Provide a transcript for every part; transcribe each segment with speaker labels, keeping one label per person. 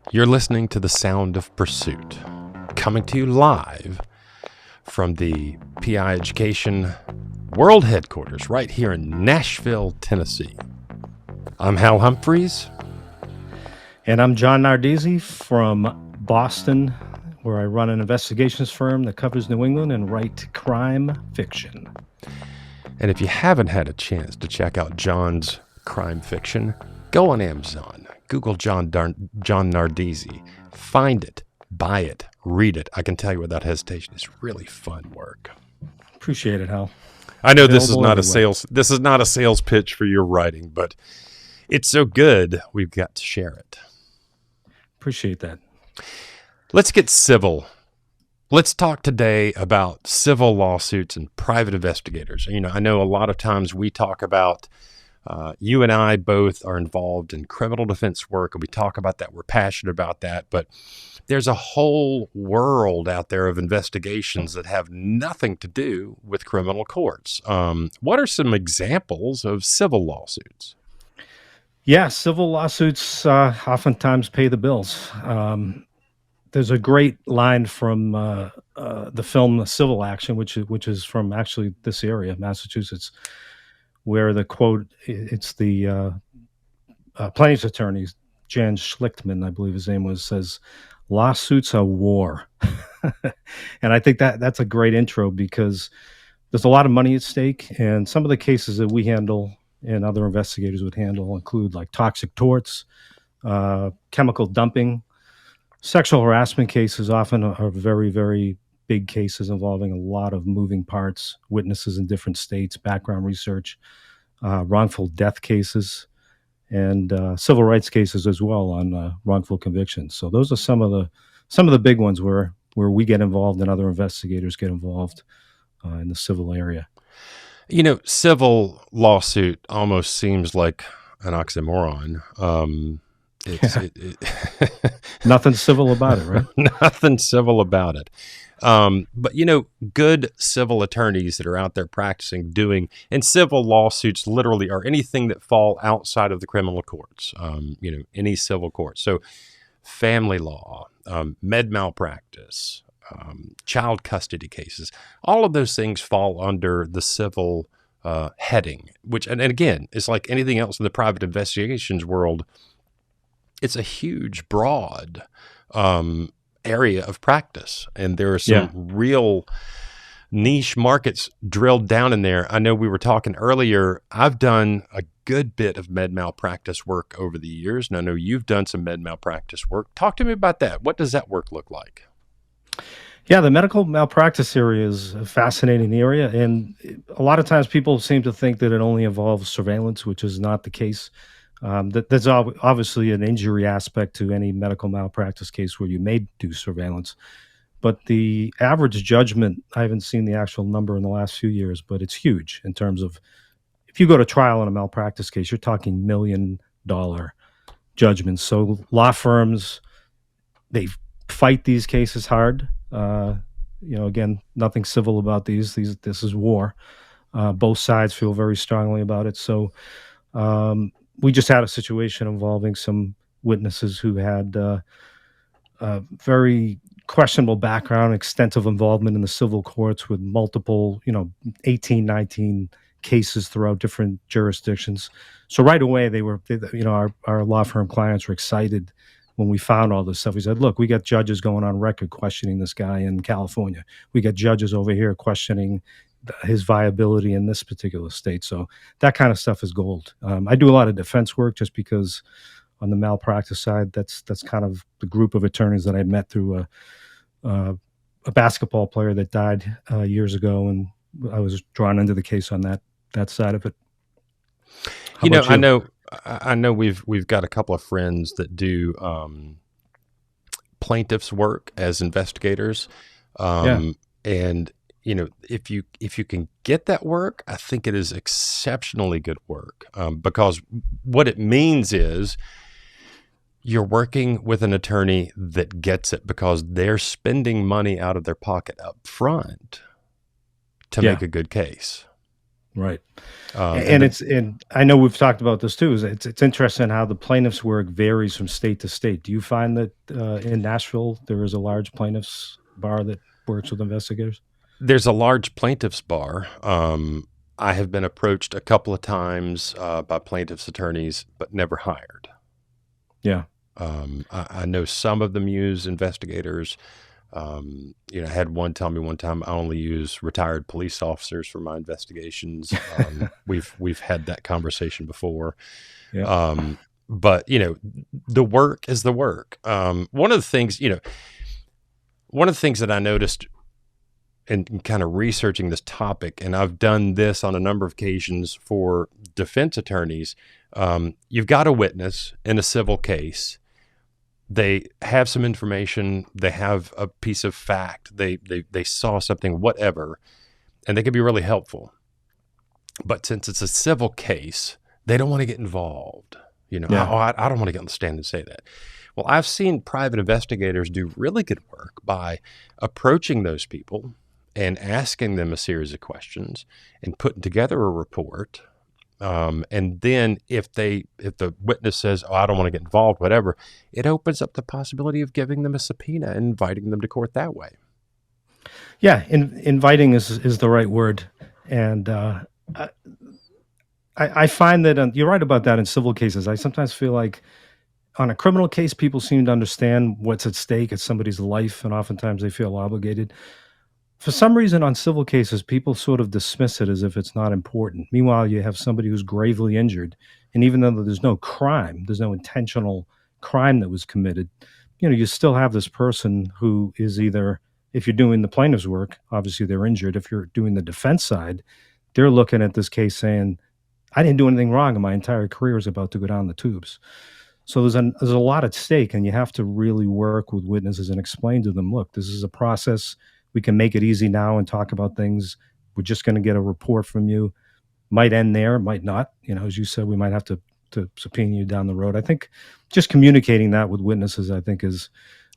Speaker 1: You're listening to The Sound of Pursuit, coming to you live from the PI Education World Headquarters right here in Nashville, Tennessee. I'm Hal Humphreys.
Speaker 2: And I'm John Nardizzi from Boston, where I run an investigations firm that covers New England and write crime fiction.
Speaker 1: And if you haven't had a chance to check out John's crime fiction, go on Amazon. Google John Nardizzi. Find it, buy it, read it. I can tell you without hesitation, it's really fun work.
Speaker 2: Appreciate it, Hal.
Speaker 1: I know this is not a sales pitch for your writing, but it's so good we've got to share it.
Speaker 2: Appreciate that.
Speaker 1: Let's get civil. Let's talk today about civil lawsuits and private investigators. You know, I know a lot of times we talk about you and I both are involved in criminal defense work, and we talk about that. We're passionate about that, but there's a whole world out there of investigations that have nothing to do with criminal courts. What are some examples of civil lawsuits?
Speaker 2: Yeah, civil lawsuits oftentimes pay the bills. There's a great line from the film Civil Action, which is from actually this area, Massachusetts, where the quote, it's the plaintiff's attorney, Jan Schlichtman, I believe his name was, says, "Lawsuits are war." And I think that's a great intro because there's a lot of money at stake, and some of the cases that we handle and other investigators would handle include like toxic torts, chemical dumping, sexual harassment cases often are very, very big cases involving a lot of moving parts, witnesses in different states, background research, wrongful death cases, and civil rights cases as well on wrongful convictions. So those are some of the big ones where we get involved and other investigators get involved in the civil area.
Speaker 1: You know, civil lawsuit almost seems like an oxymoron.
Speaker 2: Nothing civil about it, right?
Speaker 1: Nothing civil about it. But, you know, good civil attorneys that are out there practicing and civil lawsuits literally are anything that fall outside of the criminal courts, any civil court. So family law, med malpractice, child custody cases, all of those things fall under the civil heading, and again, it's like anything else in the private investigations world. It's a huge, broad area of practice, and there are some real niche markets drilled down in there. I know we were talking earlier, I've done a good bit of med malpractice work over the years, and I know you've done some med malpractice work. Talk to me about that. What does that work look like?
Speaker 2: Yeah, the medical malpractice area is a fascinating area, and a lot of times people seem to think that it only involves surveillance, which is not the case. There's obviously an injury aspect to any medical malpractice case where you may do surveillance, but the average judgment, I haven't seen the actual number in the last few years, but it's huge in terms of if you go to trial in a malpractice case, you're talking $1 million judgments. So law firms, they fight these cases hard. Again, nothing civil about these. This is war. Both sides feel very strongly about it. So we just had a situation involving some witnesses who had very questionable background, extensive involvement in the civil courts with multiple, 18, 19 cases throughout different jurisdictions. So right away, our law firm clients were excited when we found all this stuff. We said, look, we got judges going on record questioning this guy in California. We got judges over here questioning his viability in this particular state. So that kind of stuff is gold. I do a lot of defense work just because on the malpractice side, that's kind of the group of attorneys that I met through a basketball player that died years ago, and I was drawn into the case on that side of it.
Speaker 1: I know we've got a couple of friends that do plaintiffs work as investigators, and if you can get that work, I think it is exceptionally good work, because what it means is you're working with an attorney that gets it because they're spending money out of their pocket up front to make a good case.
Speaker 2: Right.
Speaker 1: And the,
Speaker 2: And I know we've talked about this too. Is it's interesting how the plaintiffs' work varies from state to state. Do you find that in Nashville there is a large plaintiffs bar that works with investigators?
Speaker 1: there's a large plaintiff's bar. I have been approached a couple of times by plaintiff's attorneys, but never hired.
Speaker 2: Yeah.
Speaker 1: I know some of them use investigators. I had one tell me one time I only use retired police officers for my investigations. We've had that conversation before.
Speaker 2: Yeah.
Speaker 1: But the work is the work. One of the things, that I noticed in kind of researching this topic, and I've done this on a number of occasions for defense attorneys, you've got a witness in a civil case. They have some information, they have a piece of fact, they saw something, whatever, and they can be really helpful. But since it's a civil case, they don't want to get involved.
Speaker 2: Yeah.
Speaker 1: I don't want to get on the stand and say that. Well, I've seen private investigators do really good work by approaching those people and asking them a series of questions and putting together a report. And then if the witness says, "Oh, I don't want to get involved," whatever, it opens up the possibility of giving them a subpoena and inviting them to court that way.
Speaker 2: Yeah. Inviting is the right word. And I find that you're right about that in civil cases. I sometimes feel like on a criminal case, people seem to understand what's at stake. It's somebody's life, and oftentimes they feel obligated. For some reason, on civil cases, people sort of dismiss it as if it's not important. Meanwhile, you have somebody who's gravely injured, and even though there's no crime, there's no intentional crime that was committed, you still have this person who is either, if you're doing the plaintiff's work, obviously they're injured. If you're doing the defense side, they're looking at this case saying, I didn't do anything wrong, and my entire career is about to go down the tubes. So there's a lot at stake, and you have to really work with witnesses and explain to them, look, this is a process. We can make it easy now and talk about things. We're just going to get a report from you. Might end there, might not. As you said, we might have to subpoena you down the road. I think just communicating that with witnesses, I think, is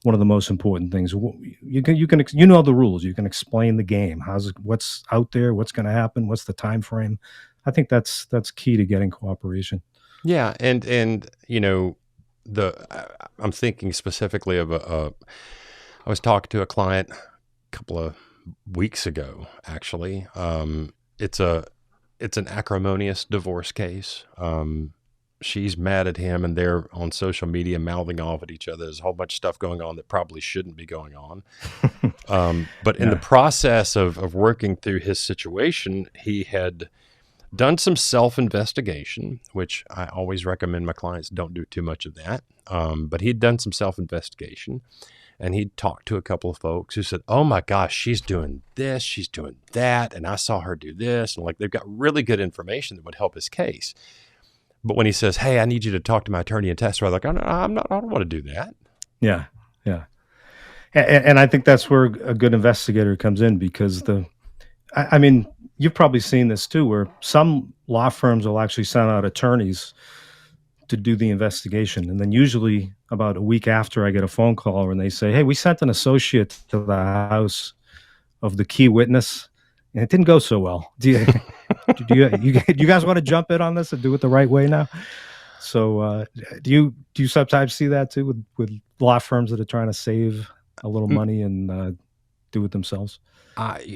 Speaker 2: one of the most important things. You can the rules. You can explain the game. What's out there? What's going to happen? What's the time frame? I think that's key to getting cooperation.
Speaker 1: Yeah, and I'm thinking specifically of I was talking to a client a couple of weeks ago, actually. It's an acrimonious divorce case. She's mad at him, and they're on social media mouthing off at each other. There's a whole bunch of stuff going on that probably shouldn't be going on. But in the process of working through his situation, he had done some self-investigation, which I always recommend my clients don't do too much of that. But he'd done some self-investigation, and he'd talked to a couple of folks who said, "Oh my gosh, she's doing this, she's doing that, and I saw her do this." And they've got really good information that would help his case. But when he says, "Hey, I need you to talk to my attorney and testify," I don't want to do that.
Speaker 2: Yeah. Yeah. And I think that's where a good investigator comes in, because I mean, you've probably seen this too, where some law firms will actually send out attorneys to do the investigation. And then usually about a week after, I get a phone call and they say, "Hey, we sent an associate to the house of the key witness, and it didn't go so well. Do you guys want to jump in on this and do it the right way now?" So do you sometimes see that too with law firms that are trying to save a little money and do it themselves?
Speaker 1: I've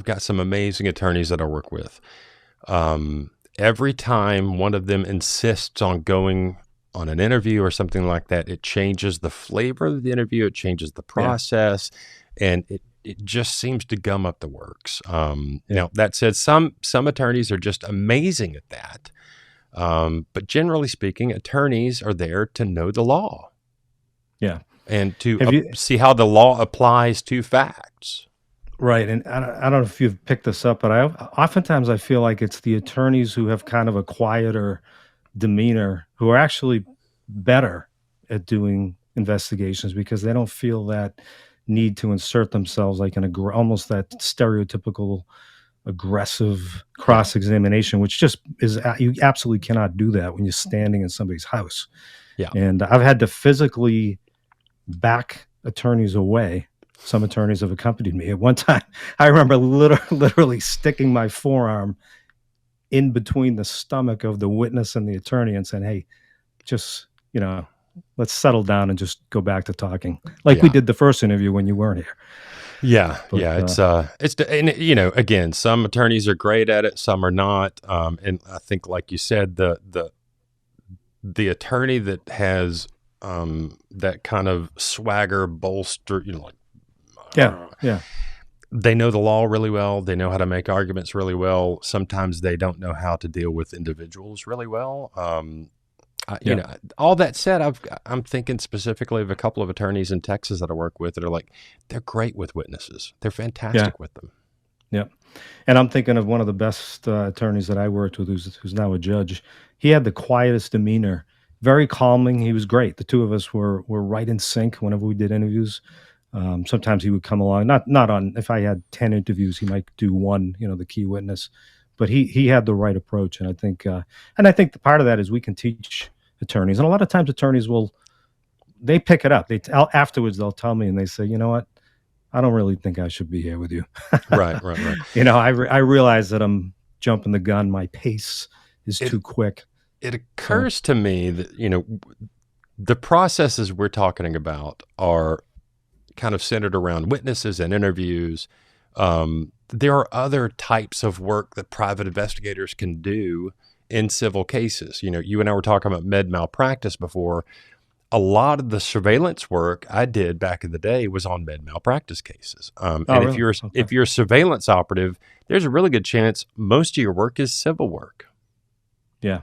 Speaker 1: got some amazing attorneys that I work with. Every time one of them insists on going on an interview or something like that, it changes the flavor of the interview, it changes the process, and it just seems to gum up the works. Now, that said, some attorneys are just amazing at that. But generally speaking, attorneys are there to know the law.
Speaker 2: Yeah.
Speaker 1: And to see how the law applies to facts.
Speaker 2: Right. And I don't know if you've picked this up, but oftentimes I feel like it's the attorneys who have kind of a quieter demeanor who are actually better at doing investigations, because they don't feel that need to insert themselves like almost that stereotypical aggressive cross-examination, which just is, you absolutely cannot do that when you're standing in somebody's house.
Speaker 1: Yeah.
Speaker 2: And I've had to physically back attorneys away some attorneys have accompanied me. At one time, I remember literally sticking my forearm in between the stomach of the witness and the attorney and saying, "Hey, just, let's settle down and just go back to talking," like we
Speaker 1: Yeah.
Speaker 2: did the first interview when you weren't here.
Speaker 1: Yeah,
Speaker 2: But
Speaker 1: yeah, and again, some attorneys are great at it, some are not. And I think, like you said, the attorney that has that kind of swagger, bolster, like
Speaker 2: yeah, yeah,
Speaker 1: they know the law really well. They know how to make arguments really well. Sometimes they don't know how to deal with individuals really well.
Speaker 2: yeah,
Speaker 1: All that said, I'm thinking specifically of a couple of attorneys in Texas that I work with that are like, they're great with witnesses. They're
Speaker 2: yeah,
Speaker 1: fantastic with them.
Speaker 2: yeah. And I'm thinking of one of the best attorneys that I worked with, who's now a judge. He had the quietest demeanor, very calming. He was great. The two of us were right in sync whenever we did interviews. Sometimes he would come along, not on. If I had 10 interviews, he might do one, the key witness, but he had the right approach. And I think the part of that is we can teach attorneys, and a lot of times attorneys they pick it up. Afterwards they'll tell me and they say, you know what, I don't really think I should be here with you.
Speaker 1: Right, right, right.
Speaker 2: I realize that I'm jumping the gun. My pace is
Speaker 1: It
Speaker 2: too quick.
Speaker 1: it
Speaker 2: So
Speaker 1: occurs to me that the processes we're talking about are kind of centered around witnesses and interviews. There are other types of work that private investigators can do in civil cases. You and I were talking about med malpractice before. A lot of the surveillance work I did back in the day was on med malpractice cases.
Speaker 2: oh,
Speaker 1: And
Speaker 2: really? Okay.
Speaker 1: if you're a surveillance operative, there's a really good chance most of your work is civil work.
Speaker 2: Yeah.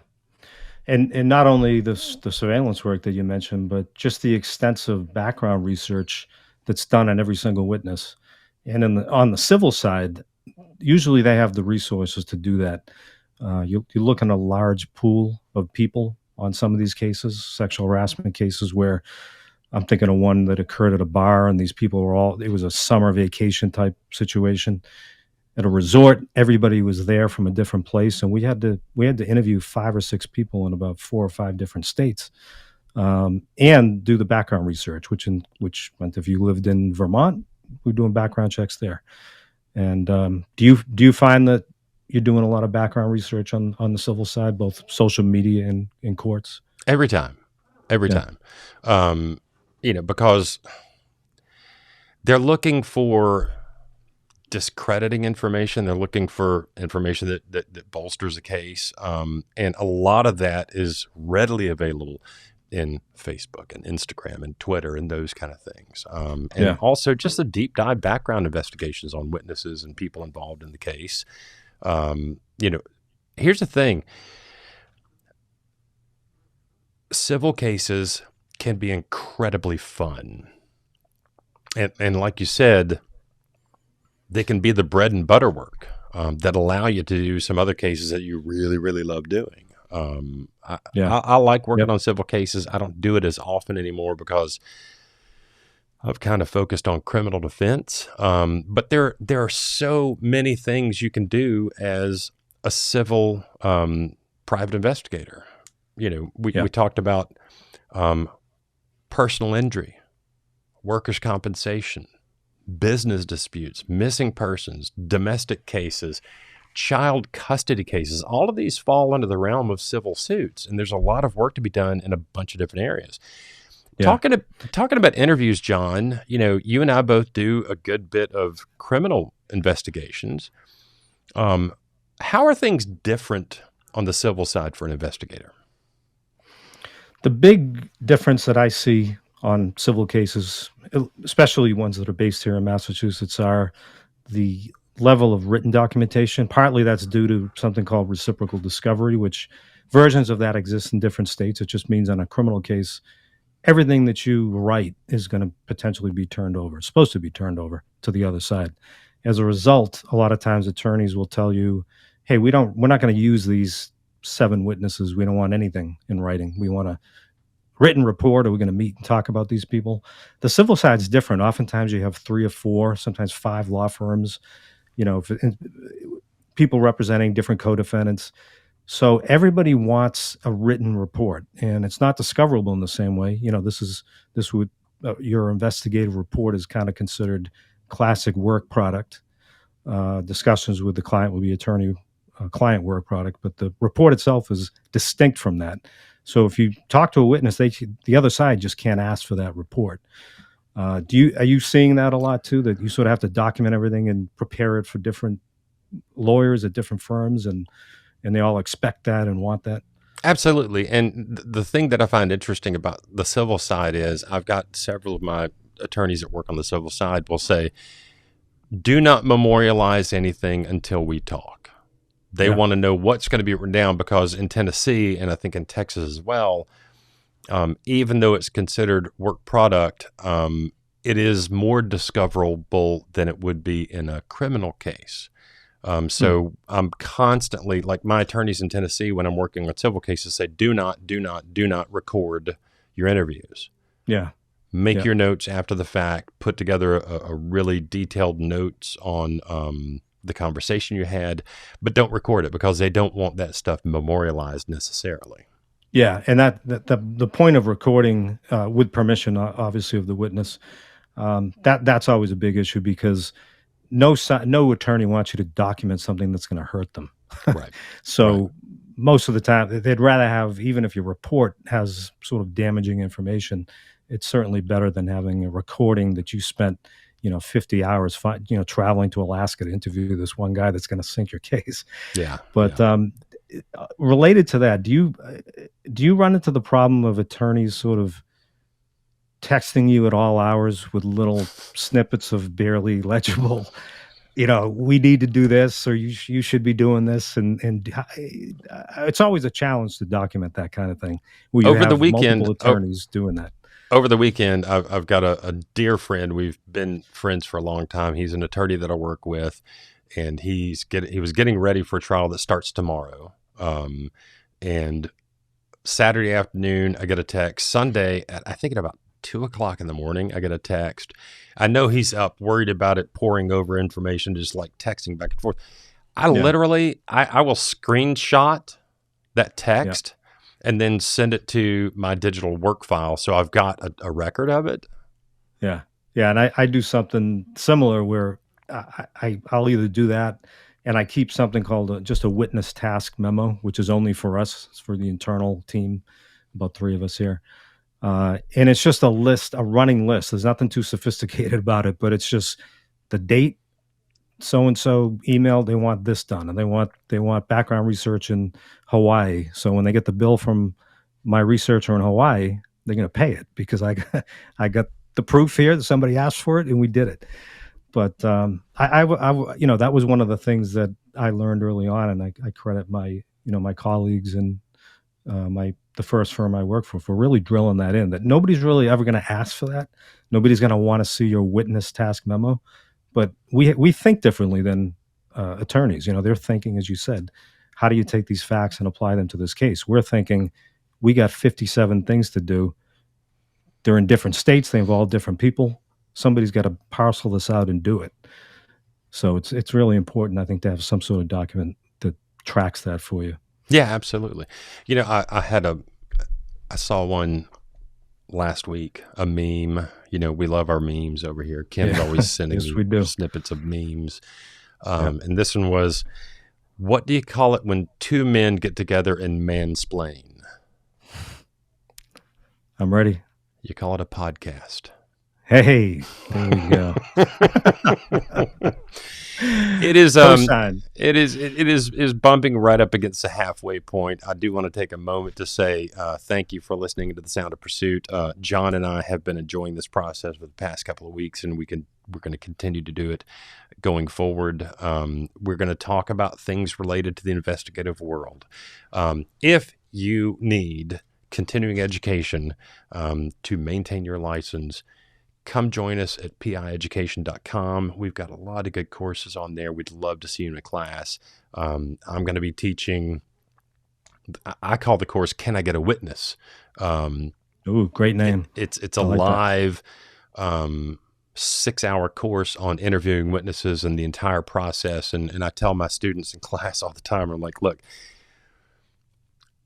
Speaker 2: And not only the surveillance work that you mentioned, but just the extensive background research that's done on every single witness. And on the civil side, usually they have the resources to do that. You look in a large pool of people on some of these cases, sexual harassment cases, where I'm thinking of one that occurred at a bar, and these people it was a summer vacation type situation at a resort. Everybody was there from a different place, and we had to interview 5 or 6 people in about 4 or 5 different states, and do the background research, which meant if you lived in Vermont, we're doing background checks there. And do you find that you're doing a lot of background research on the civil side, both social media and in courts?
Speaker 1: Every time, every
Speaker 2: Yeah,
Speaker 1: time. Because they're looking for discrediting information. They're looking for information that bolsters a case. And a lot of that is readily available in Facebook and Instagram and Twitter and those kind of things. And
Speaker 2: yeah,
Speaker 1: also just the deep dive background investigations on witnesses and people involved in the case. Um, you know, Here's the thing. Civil cases can be incredibly fun. And like you said, they can be the bread and butter work that allow you to do some other cases that you really, really love doing.
Speaker 2: yeah,
Speaker 1: I like working
Speaker 2: yep,
Speaker 1: on civil cases. I don't do it as often anymore because I've kind of focused on criminal defense. But there are so many things you can do as a civil private investigator. We
Speaker 2: yeah,
Speaker 1: talked about personal injury, workers' compensation, business disputes, missing persons, domestic cases, child custody cases. All of these fall under the realm of civil suits, and there's a lot of work to be done in a bunch of different areas.
Speaker 2: yeah.
Speaker 1: Talking about interviews, John, you and I both do a good bit of criminal investigations. How are things different on the civil side for an investigator?
Speaker 2: The big difference that I see on civil cases, especially ones that are based here in Massachusetts, are the level of written documentation. Partly that's due to something called reciprocal discovery, which versions of that exist in different states. It just means on a criminal case, everything that you write is going to potentially be turned over. It's supposed to be turned over to the other side. As a result, a lot of times attorneys will tell you, "Hey, we're not going to use these 7 witnesses. We don't want anything in writing. We want a written report, or we're going to meet and talk about these people." The civil side is different. Oftentimes you have 3 or 4, sometimes 5 law firms, people representing different co-defendants. So everybody wants a written report, and it's not discoverable in the same way. This would your investigative report is kind of considered classic work product. Discussions with the client will be attorney client work product, but the report itself is distinct from that. So if you talk to a witness, the other side just can't ask for that report. Are you seeing that a lot too? That you sort of have to document everything and prepare it for different lawyers at different firms, and they all expect that and want that.
Speaker 1: Absolutely. And the thing that I find interesting about the civil side is I've got several of my attorneys that work on the civil side will say, do not memorialize anything until we talk. They want to know what's going to be written down, because in Tennessee, and I think in Texas as well, even though it's considered work product, it is more discoverable than it would be in a criminal case. So I'm constantly, like my attorneys in Tennessee, when I'm working on civil cases, say, do not record your interviews.
Speaker 2: Yeah.
Speaker 1: Make your notes after the fact, put together a really detailed notes on the conversation you had, but don't record it, because they don't want that stuff memorialized necessarily.
Speaker 2: Yeah, and that the point of recording with permission, obviously, of the witness, that's always a big issue, because no attorney wants you to document something that's going to hurt them.
Speaker 1: Right.
Speaker 2: So most of the time, they'd rather have, even if your report has sort of damaging information, it's certainly better than having a recording that you spent 50 hours traveling to Alaska to interview this one guy that's going to sink your case.
Speaker 1: Yeah.
Speaker 2: But related to that, do you run into the problem of attorneys sort of texting you at all hours with little snippets of barely legible, we need to do this, or you should be doing this, and it's always a challenge to document that kind of thing, where you
Speaker 1: over
Speaker 2: have
Speaker 1: the weekend,
Speaker 2: multiple attorneys doing that.
Speaker 1: Over the weekend, I've got a dear friend. We've been friends for a long time. He's an attorney that I work with, and he was getting ready for a trial that starts tomorrow. And Saturday afternoon, I get a text. Sunday at, I think, at about 2:00 in the morning, I get a text. I know he's up, worried about it, poring over information, just like texting back and forth. Literally, I will screenshot that text and then send it to my digital work file, so I've got a record of it.
Speaker 2: Yeah. And I do something similar where I'll either do that, and I keep something called just a witness task memo, which is only for us. It's for the internal team, about 3 of us here. And it's just a running list. There's nothing too sophisticated about it, but it's just the date, so-and-so emailed, they want this done, and they want background research in Hawaii. So when they get the bill from my researcher in Hawaii, they're going to pay it, because I got the proof here that somebody asked for it and we did it. But I that was one of the things that I learned early on, and I credit my my colleagues and the first firm I worked for really drilling that in, that nobody's really ever going to ask for that. Nobody's going to want to see your witness task memo. But we think differently than attorneys. They're thinking, as you said, how do you take these facts and apply them to this case? We're thinking, we got 57 things to do. They're in different states. They involve different people. Somebody's got to parcel this out and do it. So it's really important, I think, to have some sort of document that tracks that for you.
Speaker 1: Yeah, absolutely. I saw one last week, a meme. We love our memes over here. Kim's always sending me snippets of memes. And this one was, what do you call it when 2 men get together and mansplain?
Speaker 2: I'm ready.
Speaker 1: You call it a podcast.
Speaker 2: Hey, there we go.
Speaker 1: It is bumping right up against the halfway point. I do want to take a moment to say thank you for listening to The Sound of Pursuit. John and I have been enjoying this process for the past couple of weeks, and we're going to continue to do it going forward. We're going to talk about things related to the investigative world. If you need continuing education to maintain your license, come join us at pieducation.com. We've got a lot of good courses on there. We'd love to see you in a class. I'm going to be teaching, I call the course, Can I Get a Witness?
Speaker 2: Ooh, great name.
Speaker 1: It's a live 6-hour course on interviewing witnesses and the entire process. And I tell my students in class all the time, I'm like, look,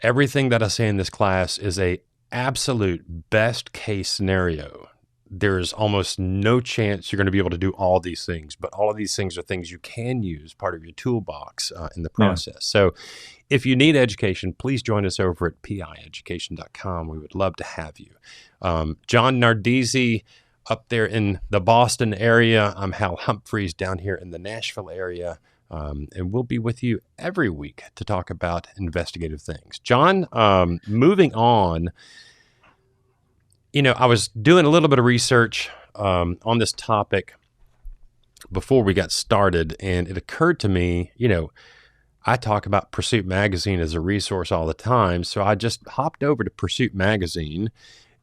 Speaker 1: everything that I say in this class is a absolute best case scenario. there's almost no chance you're going to be able to do all these things, but all of these things are things you can use part of your toolbox in the process. So if you need education, please join us over at pieducation.com. We would love to have you. John Nardizzi up there in the Boston area. I'm Hal Humphreys down here in the Nashville area. And we'll be with you every week to talk about investigative things. John, moving on, I was doing a little bit of research on this topic before we got started, and it occurred to me, I talk about Pursuit Magazine as a resource all the time, so I just hopped over to Pursuit Magazine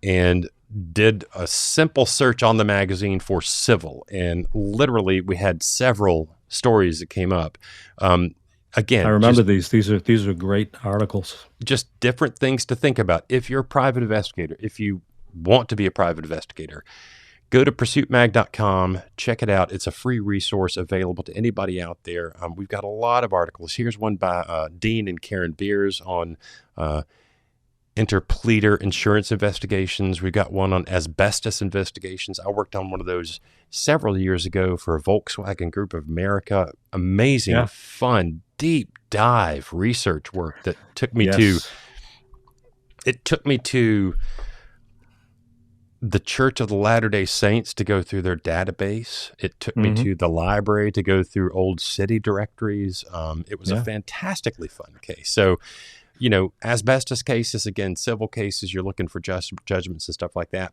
Speaker 1: and did a simple search on the magazine for civil, and literally we had several stories that came up. Again,
Speaker 2: I remember these. These are great articles.
Speaker 1: Just different things to think about. If you're a private investigator, if you want to be a private investigator, go to pursuitmag.com, check it out. It's a free resource available to anybody out there. We've got a lot of articles. Here's one by Dean and Karen Beers on interpleader insurance investigations. We've got one on asbestos investigations. I worked on one of those several years ago for a Volkswagen Group of America. Amazing, fun, deep dive research work that took me to the Church of the Latter-day Saints to go through their database. It took me to the library to go through old city directories. It was a fantastically fun case. So, asbestos cases, again, civil cases, you're looking for judgments and stuff like that.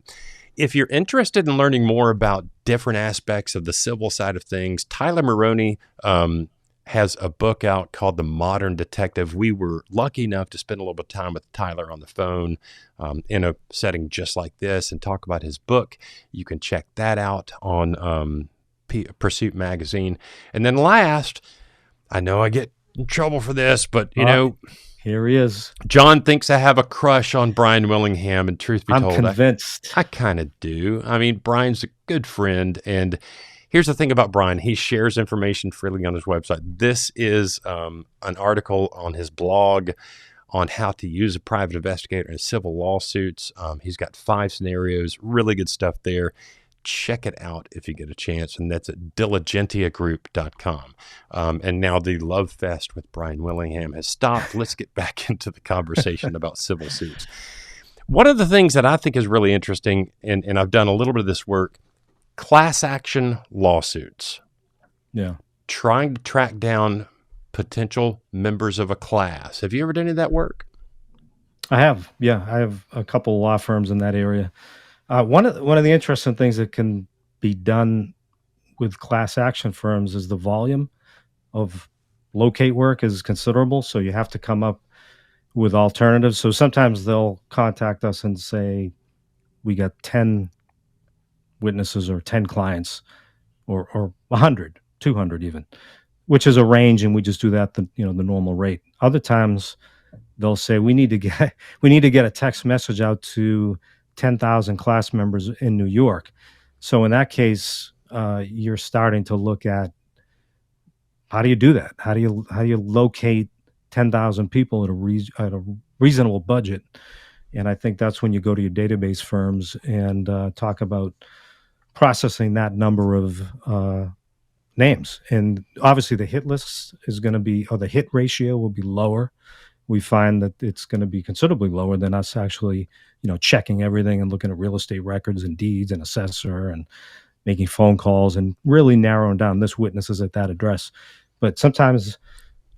Speaker 1: If you're interested in learning more about different aspects of the civil side of things, Tyler Maroney has a book out called The Modern Detective. We were lucky enough to spend a little bit of time with Tyler on the phone in a setting just like this and talk about his book. You can check that out on Pursuit Magazine. And then last, I know I get in trouble for this, but,
Speaker 2: here he is.
Speaker 1: John thinks I have a crush on Brian Willingham, and truth be told,
Speaker 2: I'm convinced.
Speaker 1: I kind of do. I mean, Brian's a good friend, and here's the thing about Brian. He shares information freely on his website. This is an article on his blog on how to use a private investigator in civil lawsuits. He's got 5 scenarios, really good stuff there. Check it out if you get a chance, and that's at diligentiagroup.com. And now the love fest with Brian Willingham has stopped. Let's get back into the conversation about civil suits. One of the things that I think is really interesting, and I've done a little bit of this work, class action lawsuits.
Speaker 2: Yeah. Trying
Speaker 1: to track down potential members of a class. Have you ever done any of that work?
Speaker 2: I have. Yeah, I have a couple law firms in that area. One of the interesting things that can be done with class action firms is the volume of locate work is considerable. So you have to come up with alternatives. So sometimes they'll contact us and say, we got 10 witnesses or 10 clients or 100, 200 even, which is a range. And we just do that, the normal rate. Other times they'll say, we need to get a text message out to 10,000 class members in New York. So in that case, you're starting to look at how do you do that? How do you locate 10,000 people at a reasonable budget? And I think that's when you go to your database firms and talk about processing that number of names. And obviously the hit list is going to be, or the hit ratio will be lower. We find that it's going to be considerably lower than us actually, checking everything and looking at real estate records and deeds and assessor and making phone calls and really narrowing down this witness is at that address. But sometimes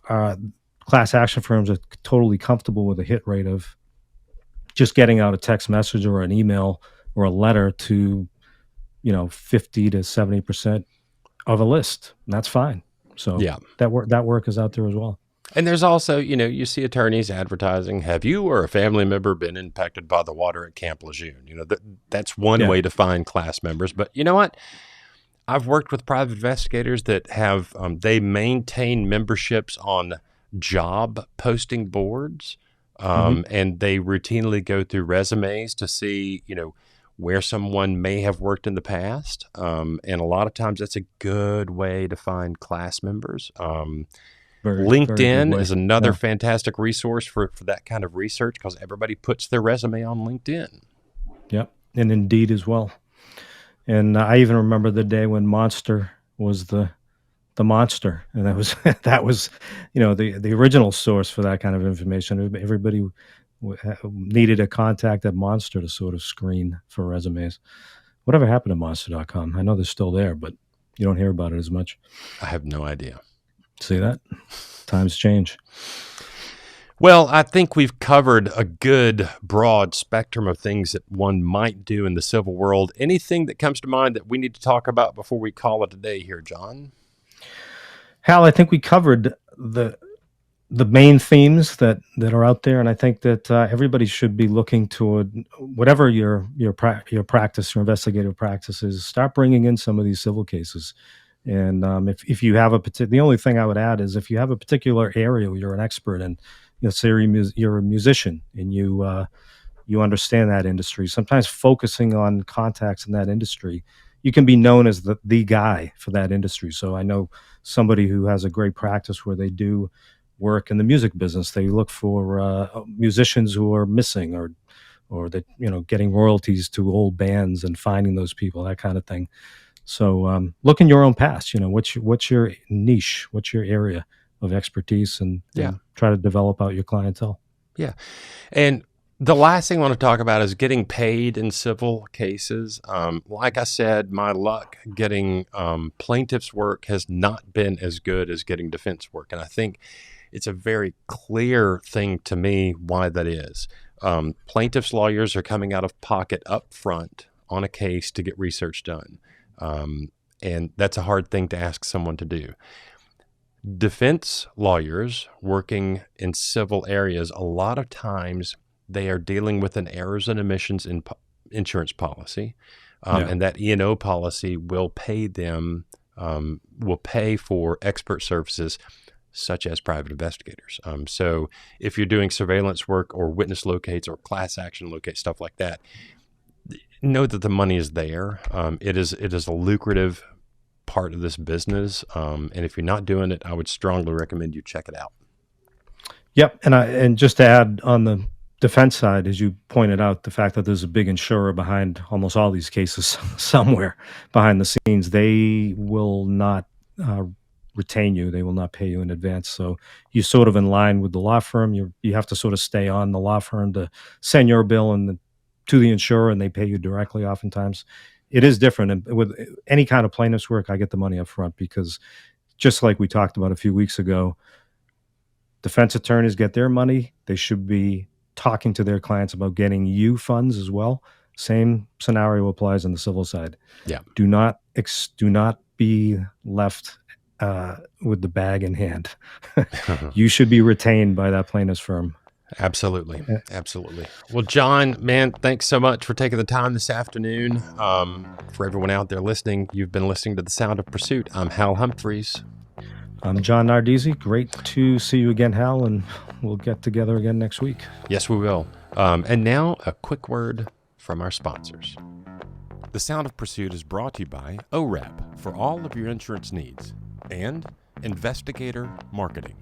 Speaker 2: class action firms are totally comfortable with a hit rate of just getting out a text message or an email or a letter to, 50 to 70% of a list. And that's fine. So that work is out there as well.
Speaker 1: And there's also, you see attorneys advertising, have you or a family member been impacted by the water at Camp Lejeune? That's one way to find class members. But you know what? I've worked with private investigators that have, they maintain memberships on job posting boards, and they routinely go through resumes to see, where someone may have worked in the past. And a lot of times that's a good way to find class members. LinkedIn is another fantastic resource for that kind of research because everybody puts their resume on LinkedIn.
Speaker 2: Yep. And Indeed as well. And I even remember the day when Monster was the monster, and that was that was, the original source for that kind of information. Everybody needed a contact at Monster to sort of screen for resumes. Whatever happened to Monster.com? I know they're still there, but you don't hear about it as much.
Speaker 1: I have no idea.
Speaker 2: See that? Times change.
Speaker 1: Well, I think we've covered a good broad spectrum of things that one might do in the civil world. Anything that comes to mind that we need to talk about before we call it a day here, John?
Speaker 2: Hal, I think we covered the main themes that are out there, and I think that everybody should be looking toward whatever your practice, your investigative practice is. Start bringing in some of these civil cases, and if you have the only thing I would add is if you have a particular area where you're an expert in, say you're a musician and you understand that industry. Sometimes focusing on contacts in that industry, you can be known as the guy for that industry. So I know somebody who has a great practice where they do work in the music business. They look for musicians who are missing or that, getting royalties to old bands and finding those people, that kind of thing. So look in your own past. What's your niche? What's your area of expertise, and try to develop out your clientele.
Speaker 1: Yeah. And the last thing I want to talk about is getting paid in civil cases. Like I said, my luck getting plaintiff's work has not been as good as getting defense work. And I think it's a very clear thing to me why that is. Plaintiff's lawyers are coming out of pocket up front on a case to get research done. And that's a hard thing to ask someone to do. Defense lawyers working in civil areas, a lot of times they are dealing with an errors and omissions in insurance policy, and that E&O policy will pay them, will pay for expert services such as private investigators. So if you're doing surveillance work or witness locates or class action locates, stuff like that, know that the money is there. It is a lucrative part of this business, and if you're not doing it, I would strongly recommend you check it out.
Speaker 2: Yep, and just to add on the defense side, as you pointed out, the fact that there's a big insurer behind almost all these cases, somewhere behind the scenes, they will not retain you. They will not pay you in advance. So you're sort of in line with the law firm. You have to sort of stay on the law firm to send your bill to the insurer, and they pay you directly oftentimes. It is different. And with any kind of plaintiff's work, I get the money up front because just like we talked about a few weeks ago, defense attorneys get their money. They should be talking to their clients about getting you funds as well. Same scenario applies on the civil side.
Speaker 1: Yeah.
Speaker 2: Do not be left with the bag in hand. You should be retained by that plaintiff's firm.
Speaker 1: Absolutely. Absolutely. Well, John, man, thanks so much for taking the time this afternoon. For everyone out there listening, you've been listening to The Sound of Pursuit. I'm Hal Humphreys.
Speaker 2: I'm John Nardizzi. Great to see you again, Hal, and we'll get together again next week.
Speaker 1: Yes, we will. And now a quick word from our sponsors. The Sound of Pursuit is brought to you by OREP for all of your insurance needs and Investigator Marketing.